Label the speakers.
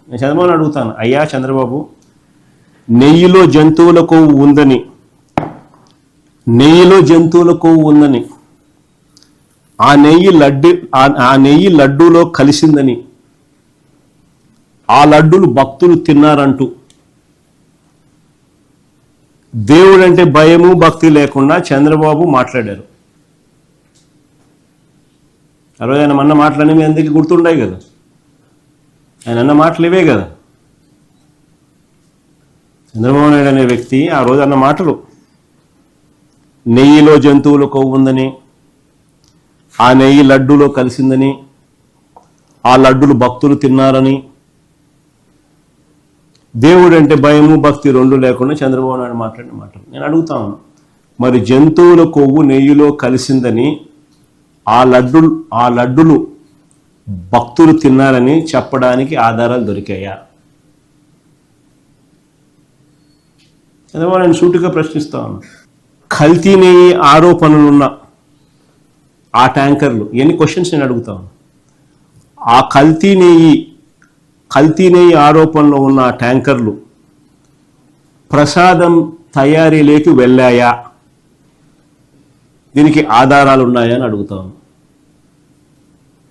Speaker 1: నేను చంద్రబాబుని అడుగుతాను, అయ్యా చంద్రబాబు, నెయ్యిలో జంతువుల కొవ్వు ఉందని, ఆ నెయ్యి లడ్డూలో కలిసిందని, ఆ లడ్డూలు భక్తులు తిన్నారంటూ దేవుడంటే భయము భక్తి లేకుండా చంద్రబాబు మాట్లాడారు. ఆ రోజు ఆయన అన్న మాటలన్నీ మీ అందరికీ గుర్తుండాయి కదా. ఆయన అన్న మాటలు ఇవే కదా. చంద్రబాబు నాయుడు అనే వ్యక్తి ఆ రోజు అన్న మాటలు, నెయ్యిలో జంతువుల కొవ్వు ఉందని, ఆ నెయ్యి లడ్డూలో కలిసిందని, ఆ లడ్డులు భక్తులు తిన్నారని, దేవుడు అంటే భయము భక్తి రెండు లేకుండా చంద్రబాబు నాయుడు మాట్లాడిన మాటలు. నేను అడుగుతాను, మరి జంతువుల కొవ్వు నెయ్యిలో కలిసిందని, ఆ లడ్డులు భక్తులు తిన్నారని చెప్పడానికి ఆధారాలు దొరికాయా? చంద్రబాబు నేను సూటిగా ప్రశ్నిస్తాను. కల్తీ నెయ్యి ఆరోపణలున్న ఆ ట్యాంకర్లు, ఎన్ని క్వశ్చన్స్ నేను అడుగుతాను. ఆ కల్తీ నెయ్యి ఆరోపణలో ఉన్న ఆ ట్యాంకర్లు ప్రసాదం తయారీలోకి వెళ్ళాయా? దీనికి ఆధారాలు ఉన్నాయా అని అడుగుతాను.